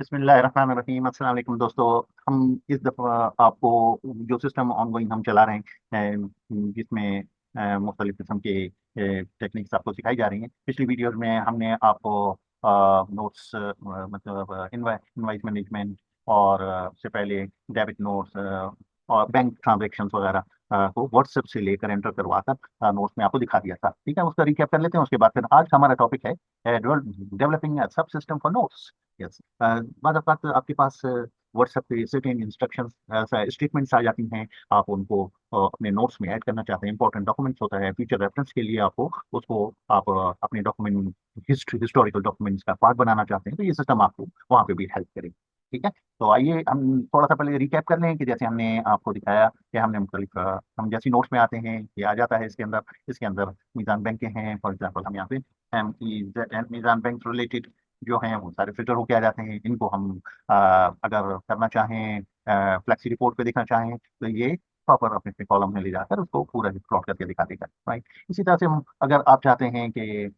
बिस्मिल्लाहिर्रहमानिर्रहीम। अस्सलाम वालेकुम दोस्तों। हम इस दफ़ा आपको जो सिस्टम ऑनगोइंग हम चला रहे हैं, जिसमें मुख्तलिफ किस्म के टेक्निक्स आपको सिखाई जा रही हैं। पिछली वीडियोज़ में हमने आपको नोट्स, मतलब इनवाइस मैनेजमेंट और उससे पहले डेबिट नोट्स और बैंक ट्रांजैक्शंस वगैरह को व्हाट्सएप से लेकर एंटर करवाकर नोट्स में आपको दिखा दिया था। ठीक है, उसका रिकैप कर लेते हैं। उसके बाद फिर आज हमारा टॉपिक है डेवलपिंग सब सिस्टम फॉर नोट्स। यस, बाद अवत आपके पास व्हाट्सएप पे सर्टेन इंस्ट्रक्शंस, स्टेटमेंट्स आ जाती हैं। आप उनको अपने नोट्स में ऐड करना चाहते हैं। इंपॉर्टेंट डॉक्यूमेंट्स होता है, फ्यूचर रेफरेंस के लिए आपको उसको आप अपने डॉक्यूमेंट हिस्टोरिकल डॉक्यूमेंट्स का पार्ट बनाना चाहते हैं, तो ये सिस्टम आपको वहाँ पे भी हेल्प करेगा। ठीक है, तो आइए हम थोड़ा सा पहले रिकैप कर लें कि जैसे हमने आपको दिखाया कि हमने मुख्तलिफ हम जैसी नोट्स में आते हैं ये आ जाता है इसके अंदर मीज़ान बैंक के हैं। फॉर एग्जाम्पल हम यहाँ पे मीज़ान बैंक रिलेटेड जो हैं वो सारे फिल्टर होके आ जाते हैं। इनको हम अगर करना चाहें, फ्लेक्सी रिपोर्ट पे देखना चाहें, तो ये प्रॉपर अपने अपने कॉलम में ले जाकर उसको पूरा प्लॉट करके दिखा देगा। राइट, इसी तरह से हम अगर आप चाहते हैं कि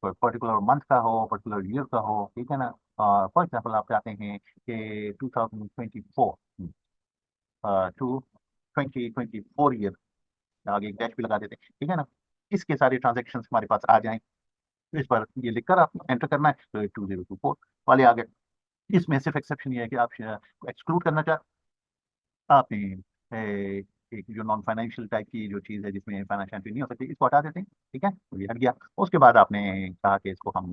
पर्टिकुलर मंथ का हो, पर्टिकुलर ईयर का हो, ठीक है ना। फॉर एग्जाम्पल आप चाहते हैं कि 2024 टू 2024 ईयर, आगे एक डैश भी लगा देते हैं, ठीक है ना। इसके सारे ट्रांजेक्शन हमारे पास आ जाएं, इस पर ये लिखकर आप एंटर करना है, तो 2024 वाले आ गए। इसमें सिर्फ एक्सेप्शन ये है कि आप एक्सक्लूड करना चाहते, आपने एक जो नॉन फाइनेंशियल टाइप की जो चीज़ है जिसमें फाइनेंशियल एंट्री नहीं हो सकती, इसको हटा देते हैं। ठीक है, तो ये हट गया। उसके बाद आपने कहा कि इसको हम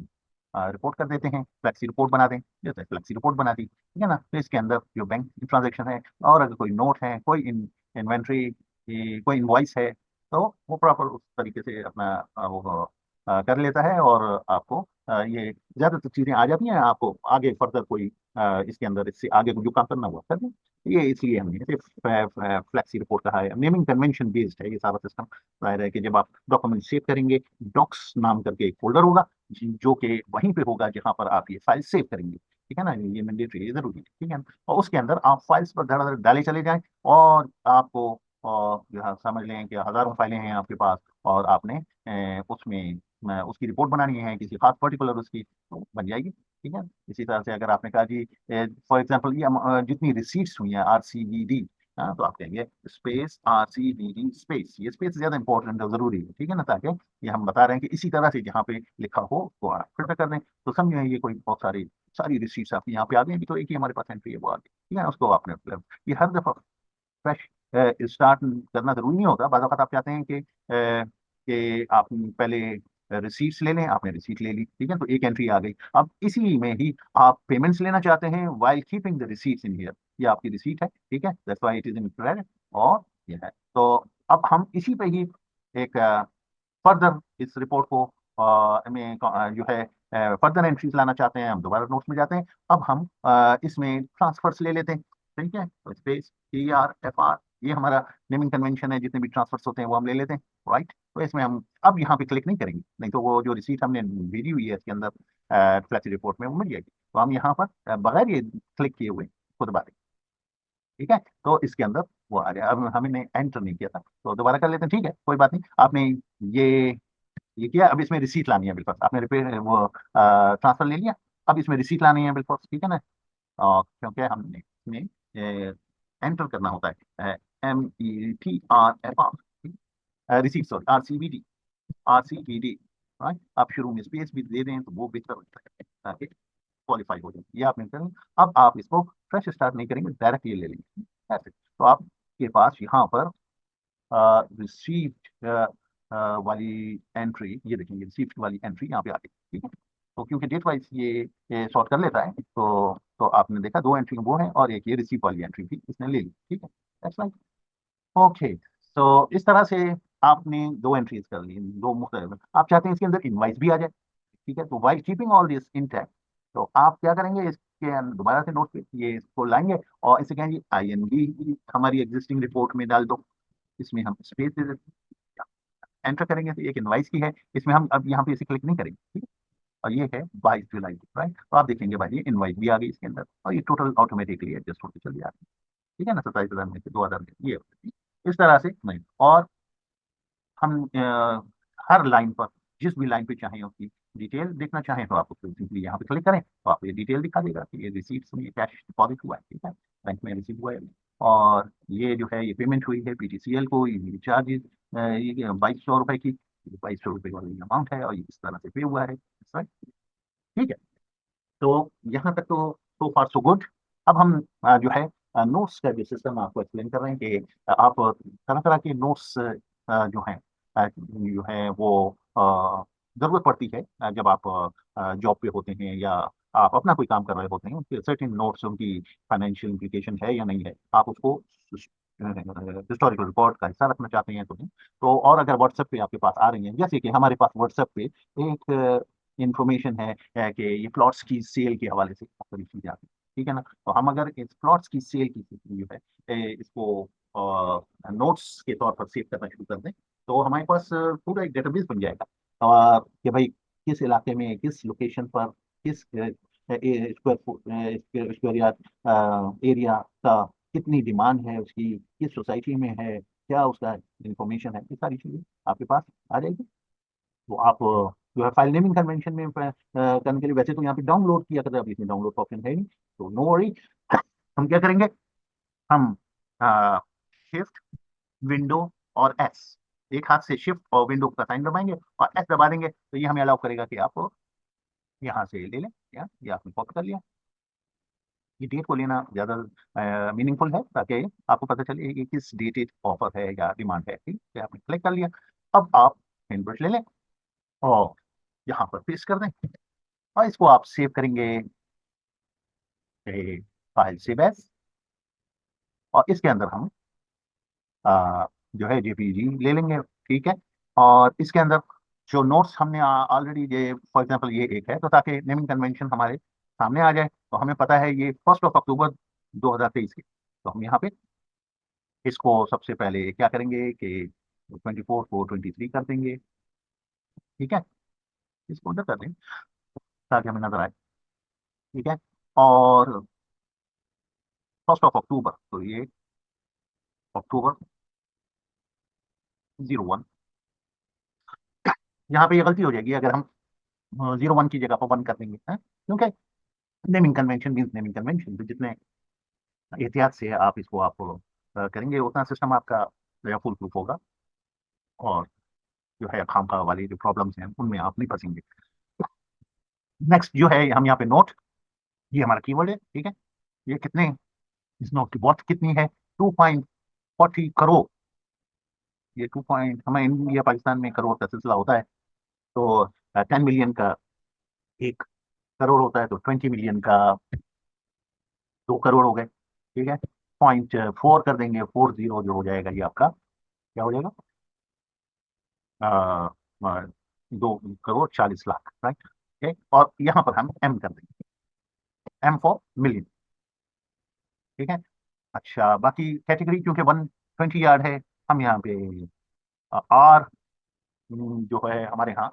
रिपोर्ट कर देते हैं, फ्लैक्सी रिपोर्ट बना दें। जैसे फ्लैक्सी रिपोर्ट बना दी, ठीक है ना। तो इसके अंदर जो बैंक ट्रांजेक्शन है और अगर कोई नोट है, कोई इन्वेंट्री, कोई इनवॉइस है, तो वो प्रॉपर उस तरीके से अपना वो कर लेता है और आपको ये ज़्यादातर चीज़ें आ जाती हैं। आपको आगे फर्दर कोई इसके अंदर इससे आगे जो काम करना हुआ कर दें। ये इसलिए हमने इसे फ्लैक्सी रिपोर्ट कहा है। नेमिंग कन्वेंशन बेस्ड है ये सारा सिस्टम। जाहिर है कि जब आप डॉक्यूमेंट सेव करेंगे, डॉक्स नाम करके एक फोल्डर होगा जो कि वहीं पे होगा जहां पर आप ये फाइल सेव करेंगे। ठीक है ना, ये मैंडेटरी, ये जरूरी है। ठीक है ना, और उसके अंदर आप फाइल्स पर धड़ाधड़ डाले चले जाएं और आपको जो है समझ लें कि हजारों फाइलें हैं आपके पास और आपने उसमें उसकी रिपोर्ट बनानी है किसी खास पर्टिकुलर उसकी, तो बन जाएगी। ठीक है, इसी तरह से अगर आपने कहा जी फॉर एग्जांपल ये जितनी रिसीट्स हुई हैं RCVD, हाँ, तो आप कहेंगे स्पेस RCVD स्पेस। ये स्पेस ज्यादा इंपॉर्टेंट है, जरूरी है। ठीक है ना, ताकि ये हम बता रहे हैं कि इसी तरह से जहाँ पे लिखा हो वो आप फिल्टर कर दें। तो समझे ये कोई बहुत सारी सारी रिसीट्स आपकी यहाँ पे आ गई, अभी तो एक ही हमारे पास एंट्री है वो आ गई। ठीक है ना, उसको आपने ये हर दफा फ्रेश स्टार्ट करना जरूरी नहीं होता। बाज़ वक़्त आप चाहते हैं कि आप पहले रिसीट्स ले लें, आपने रिसीट ले ली, ठीक है, तो एक एंट्री आ गई। अब इसी में ही आप पेमेंट्स लेना चाहते हैं while keeping the receipts in here. ये आपकी रिसीट है, ठीक है, that's why it is in credit. और ये है, तो अब हम इसी पे ही एक फर्दर इस रिपोर्ट को में जो है फर्दर एंट्रीज लाना चाहते हैं। हम दोबारा नोट्स में जाते हैं। अब हम इसमें ट्रांसफर्स ले लेते हैं। ठीक है, तो स्पेस TRFR, ये हमारा नेमिंग कन्वेंशन है। जितने भी ट्रांसफर्स होते हैं वो हम ले लेते हैं। राइट, तो इसमें हम अब यहाँ पे क्लिक नहीं करेंगे, नहीं तो वो जो रिसीट हमने भेजी हुई है इसके अंदर फ्लैक्सी रिपोर्ट में वो मिल जाएगी। तो हम यहाँ पर बगैर ये क्लिक किए हुए खुद बात। ठीक है, तो इसके अंदर वो आ गया। अब हमने एंटर नहीं किया था, तो दोबारा कर लेते हैं। ठीक है, कोई बात नहीं। आपने ये ये किया, अब इसमें रिसीट लानी है बिल्कुल। आपने रिपेयर वो ट्रांसफर ले लिया, अब इसमें रिसीट लानी है बिल्कुल। ठीक है ना, क्योंकि हमने इसमें एंटर करना होता है METRFR receipt, sorry RCVD। Right, आप शुरू में स्पेस भी दे दें तो वो बेहतर होता है ताकि क्वालिफाई हो जाए। ये आपने करें। अब आप इसको फ्रेश स्टार्ट नहीं करेंगे, डायरेक्ट ये ले लेंगे ऐसे। तो आपके पास यहाँ पर रिसीव्ड वाली एंट्री, ये देखेंगे रिसीव्ड वाली एंट्री यहाँ पे आ गई। ठीक है, तो क्योंकि डेट वाइज ये सॉर्ट कर लेता है, तो आपने देखा दो एंट्री वो है और एक ये रिसीव वाली एंट्री भी इसने ले ली। ठीक है, दैट्स राइट। ओके, तो इस तरह से आपने दो एंट्रीज कर ली, दो मुख्तलिफ। आप चाहते हैं इसके अंदर इनवाइस भी आ जाए, ठीक है, तो while keeping all this intact, तो आप क्या करेंगे, इसके दोबारा से नोट पे ये इसको लाएंगे और इसे कहेंगे INV हमारी एग्जिस्टिंग रिपोर्ट में डाल दो। इसमें हम स्पेस दे देते हैं, एंटर करेंगे तो एक इनवाइस की है, इसमें हम अब यहाँ पे इसे क्लिक नहीं करेंगे। ठीक है, और ये है 22 जुलाई, राइट। तो आप देखेंगे भाई ये इनवाइस भी आ गई इसके अंदर और ये टोटल ऑटोमेटिकली एडजस्ट होकर चली आ रही है। ठीक है ना, 27,000 में से 2,000 में ये इस तरह से नहीं। और हम हर लाइन पर जिस भी लाइन पे चाहें उसकी डिटेल देखना चाहें तो आप सिंपली यहाँ पे क्लिक करें तो आपको ये डिटेल दिखा देगा कि ये रिसीट्स में कैश डिपॉजिट हुआ है, ठीक है, बैंक में रिसीव हुआ है। और ये जो है ये पेमेंट हुई है पीटीसीएल को, ये चार्जेस ये 2200 रुपए की, 2200 रुपए वाली अमाउंट है और ये इस तरह से पे हुआ है, ठीक है। तो यहाँ तक तो सो फार सो गुड। अब हम जो है नोट्स का जो सिस्टम आपको एक्सप्लेन कर रहे हैं कि आप तरह तरह के नोट्स जो हैं जो है वो ज़रूरत पड़ती है जब आप जॉब पे होते हैं या आप अपना कोई काम कर रहे होते हैं, उनके सर्टेन नोट्स, उनकी फाइनेंशियल इम्प्लीकेशन है या नहीं है, आप उसको हिस्टोरिकल रिकॉर्ड का हिस्सा रखना चाहते हैं तो और अगर व्हाट्सएप पे आपके पास आ रही हैं, जैसे कि हमारे पास व्हाट्सएप पे एक इंफॉर्मेशन है कि ये प्लॉट्स की सेल के हवाले से आपको चीज आती है, ठीक है ना। तो हम अगर इस प्लॉट्स की सेल की जो है इसको नोट्स के तौर पर सेव करना शुरू कर दें तो हमारे पास पूरा एक डेटाबेस बन जाएगा कि भाई किस इलाके में किस लोकेशन पर किस स्क्वायर या एरिया का कितनी डिमांड है, उसकी किस सोसाइटी में है, क्या उसका इंफॉर्मेशन है, ये सारी चीजें आपके पास आ जाएगी। तो आप जो है फाइल नेमिंग कन्वेंशन में करने के लिए वैसे तो यहाँ पे डाउनलोड किया करते हैं, अभी इसमें डाउनलोड का ऑप्शन है नहीं, तो नो वरी। हम क्या करेंगे, हम शिफ्ट विंडो और एस, एक हाथ से शिफ्ट और विंडो का साइन दबाएंगे और एस दबा देंगे तो ये हमें अलाउ करेगा कि आप यहाँ से ले लें, या ये आपने कॉपी कर लिया। ये डेट को लेना ज़्यादा मीनिंगफुल है ताकि आपको पता चले कि किस डेटेड ऑफर है या डिमांड है, ठीक है, आपने क्लिक कर लिया। अब आप पेन ब्रश ले लें और यहाँ पर पेस्ट कर दें और इसको आप सेव करेंगे फाइल सेव एज, और इसके अंदर हम जो है जेपीजी ले लेंगे, ठीक है। और इसके अंदर जो नोट्स हमने ऑलरेडी ये फॉर एग्जांपल ये एक है, तो ताकि नेमिंग कन्वेंशन हमारे सामने आ जाए तो हमें पता है ये 1 अक्टूबर 2023 की, तो हम यहाँ पे इसको सबसे पहले क्या करेंगे कि 24/4/23 कर देंगे, ठीक है, इसको अंदर कर देंगे ताकि हमें नजर आए, ठीक है। और 1 अक्टूबर, तो ये अक्टूबर 01, यहाँ पे ये गलती हो जाएगी अगर हम 01 की जगह पर 1 कर देंगे, है क्योंकि naming convention means naming convention, तो जितने एहतियात से आप इसको आप करेंगे उतना सिस्टम आपका फुल प्रूफ होगा और जो है खामखा वाली जो प्रॉब्लम्स हैं उनमें आप नहीं फंसेंगे। नेक्स्ट जो है हम यहाँ पे नोट, ये हमारा कीवर्ड है, ठीक है। ये कितने, इस नोट की वॉट कितनी है, 2.40 करोड़। ये 2 पॉइंट, हमें इंडिया पाकिस्तान में करोड़ का सिलसिला होता है, तो 10 मिलियन का 1 करोड़ होता है, तो 20 मिलियन का 2 करोड़ हो गए, ठीक है। 0.4 कर देंगे, 40 जो हो जाएगा ये आपका क्या हो जाएगा, 2 करोड़ 40 लाख, राइट, ठीक है। और यहाँ पर हम एम कर देंगे, एम फॉर मिलियन, ठीक है। अच्छा, बाकी कैटेगरी क्योंकि 120 यार्ड है, हम यहाँ पे आर जो है हमारे यहाँ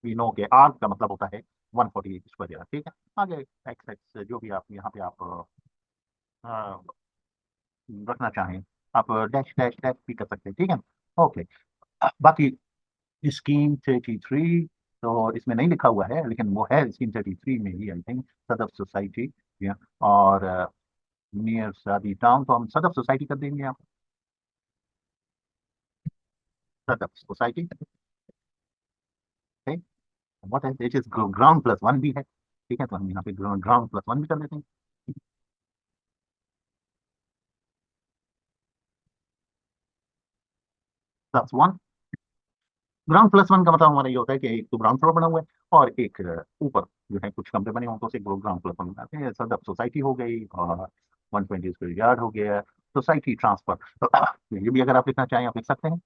वी नो के आर का मतलब होता है 140 स्क्वायर, ठीक है। आगे एक्स एक्स जो भी आप यहाँ पे आप रखना चाहें, आप डैश डैश डैश भी कर सकते हैं, ठीक है। ओके, बाकी स्कीम 33, तो इसमें नहीं लिखा हुआ है लेकिन वो है स्कीम 33 में ही आई थिंक, सदफ सोसाइटी, और नियर शादी टाउन, तो हम सदफ सोसाइटी कर देंगे, आप सदफ सोसाइटी, व्हाट है it is ground plus one भी है, ठीक है, तो हम यहाँ पे ग्राउंड प्लस वन भी कर देते हैं, +1। ग्राउंड प्लस वन का मतलब हमारा ये होता है कि एक तो ग्राउंड फ्लोर बना हुआ है और एक ऊपर जो है कुछ कमरे बने हों तो उसे ग्राउंड प्लस वन बनाते हैं। सदर सोसाइटी हो गई और 120 स्क्वायर यार्ड हो गया, सोसाइटी ट्रांसफर, तो ये भी अगर आप लिखना चाहें आप लिख सकते हैं।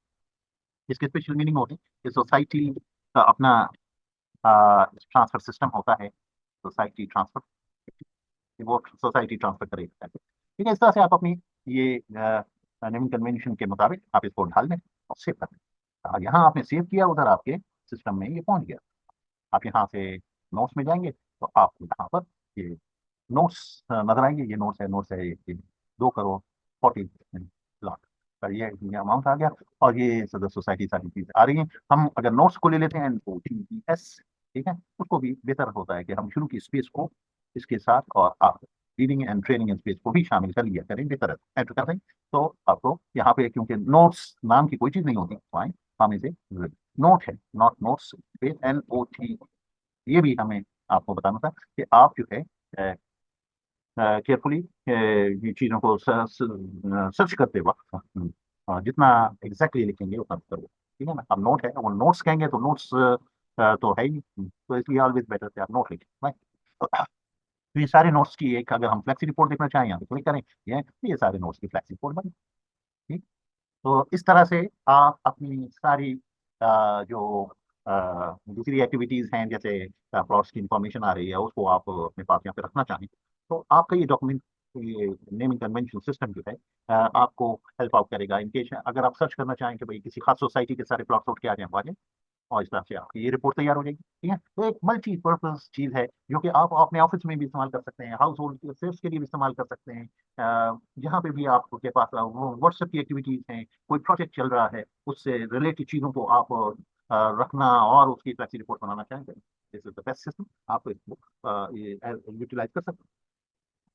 इसके स्पेशल मीनिंग होते हैं कि सोसाइटी का अपना ट्रांसफर सिस्टम होता है, सोसाइटी ट्रांसफर, वो सोसाइटी ट्रांसफर करेगा, ठीक है। इस तरह से आप अपनी ये नेमिंग कन्वेंशन के मुताबिक आप इसको ढाल दें और सेव कर दें। यहाँ आपने सेव किया, उधर आपके सिस्टम में ये पहुंच गया। आप यहाँ से नोट्स में जाएंगे तो आप यहाँ पर ये नोट्स नजर आएंगे, ये नोट्स है ये 2 करोड़ 40 लाख का ये अमाउंट आ गया और ये सदर सोसाइटी सारी चीज आ रही है। हम अगर नोट्स को ले लेते हैं, NOTES, ठीक है, उसको भी बेहतर होता है कि हम शुरू की स्पेस को इसके साथ और आप reading and training and space को भी शामिल कर लिया करें, बेहतर एंटर कर दें। तो आपको यहाँ पे क्योंकि नोट्स नाम की कोई चीज़ नहीं होती, फाइन, हम इसे नोट है, नॉट नोट्स, NOT, ये भी हमें आपको बताना था कि आप जो है केयरफुली ये चीज़ों को सर्च करते वक्त जितना एग्जैक्टली लिखेंगे उतना बेहतर होगा, ठीक है ना। अब नोट है, वो नोट्स कहेंगे तो नोट्स तो है ही, तो इसलिए ऑलवेज बेटर से आप नोट लिखें, right? तो ये सारे नोट्स की एक, अगर हम फ्लैक्सी रिपोर्ट देखना चाहें यहाँ पे क्लिक करें, ये सारे नोट्स की फ्लैक्सी रिपोर्ट बनी, ठीक। तो इस तरह से आप अपनी सारी जो दूसरी एक्टिविटीज हैं, जैसे प्लॉट्स की इंफॉर्मेशन आ रही है, उसको आप अपने पास यहाँ पे रखना चाहें, तो आपका ये डॉक्यूमेंट, ये नेमिंग कन्वेंशन सिस्टम जो है आपको हेल्प आउट करेगा। इनकेस अगर आप सर्च करना चाहें कि भाई किसी खास सोसाइटी के सारे प्लॉट्स उठ के आ जाएं, आ जाएं, और इस तरह से आपकी ये रिपोर्ट तैयार हो जाएगी, ठीक है। तो एक मल्टीपर्पज चीज है जो कि आप अपने ऑफिस में भी इस्तेमाल कर सकते हैं, हाउस होल्ड सेफ्स के लिए भी इस्तेमाल कर सकते हैं, जहाँ पे भी आपके पास व्हाट्सएप की एक्टिविटीज हैं, कोई प्रोजेक्ट चल रहा है, उससे रिलेटेड चीजों को आप रखना और उसकी फ्लैक्सी रिपोर्ट बनाना चाहेंगे, this is the best system, आप इसको यूटिलाइज कर सकते हैं,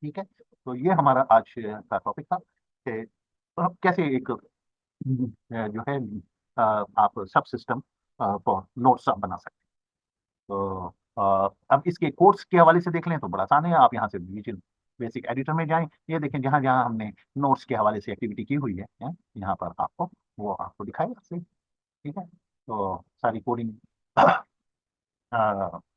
ठीक है। तो ये हमारा आज का टॉपिक था कि आप कैसे एक जो है आप सब सिस्टम फॉर नोट्स आप बना सकते हैं। तो अब इसके कोर्स के हवाले से देख लें तो बड़ा आसान है, आप यहाँ से विजुअल बेसिक एडिटर में जाएं, ये देखें जहाँ जहाँ हमने नोट्स के हवाले से एक्टिविटी की हुई है, यहाँ पर आपको वो आपको दिखाएगा सही, ठीक है। तो सारी कोडिंग,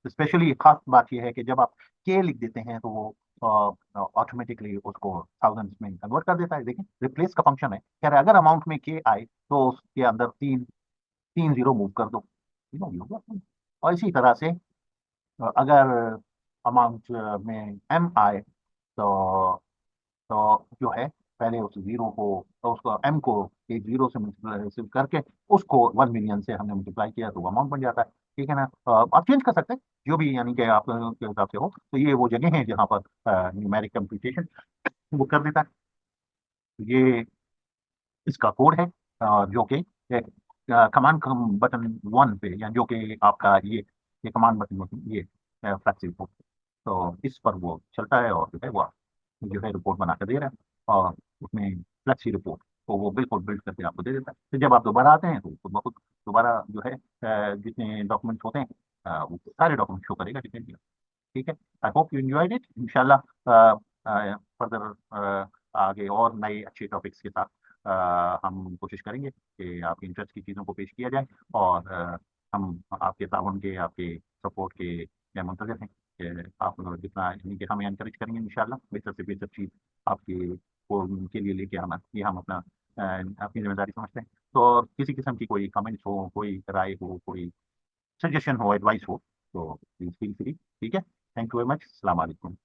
स्पेशली खास बात यह है कि जब आप के लिख देते हैं तो वो ऑटोमेटिकली उसको थाउजेंड्स में कन्वर्ट कर देता है। देखिए रिप्लेस का फंक्शन है, कह रहा है अगर अमाउंट में के आए तो उसके अंदर तीन तीन जीरो मूव कर दो, ठीक है, ये हो गया। और इसी तरह से अगर अमाउंट में एम आए तो जो है पहले उस जीरो को, तो उसको एम को एक जीरो से मल्टीप्लाई करके उसको 1 मिलियन से हमने मल्टीप्लाई किया तो वो अमाउंट बन जाता है, ठीक है ना। आप चेंज कर सकते हैं जो भी, यानी कि आप के हिसाब से हो, तो ये वो जगह है जहाँ पर न्यूमेरिक कंप्यूटेशन वो कर देता है। ये इसका कोड है जो कि कमांड बटन 1 पे, या जो कि आपका ये कमांड बटन, ये फ्लैक्सी रिपोर्ट, तो इस पर वो चलता है और जो है रिपोर्ट बना कर दे रहा है, और उसमें फ्लैक्सी रिपोर्ट तो वो बिल्कुल बिल्ड करके आपको दे देता है। तो जब आप दोबारा आते हैं तो खुद ब खुद दोबारा जो है जितने डॉक्यूमेंट्स होते हैं वो सारे डॉक्यूमेंट शो करेगा जितने भी, ठीक है। I hope you enjoyed it, इंशाल्लाह फर्दर आगे और नए अच्छे टॉपिक्स के साथ हम कोशिश करेंगे कि आपके इंटरेस्ट की चीज़ों को पेश किया जाए, और हम आपके ताउन के, आपके सपोर्ट के क्या मुंतज़र हैं कि आप जितना यानी कि हमें इनकरेज करेंगे इंशाल्लाह बेहतर से बेहतर चीज़ आपके को के लिए लेके आना, ये हम अपना अपनी जिम्मेदारी समझते हैं। तो और किसी किस्म की कोई कमेंट्स हो, कोई राय हो, कोई सजेशन हो, एडवाइस हो, तो प्लीज फील फ्री, ठीक है। थैंक यू वेरी मच, अस्सलाम वालेकुम।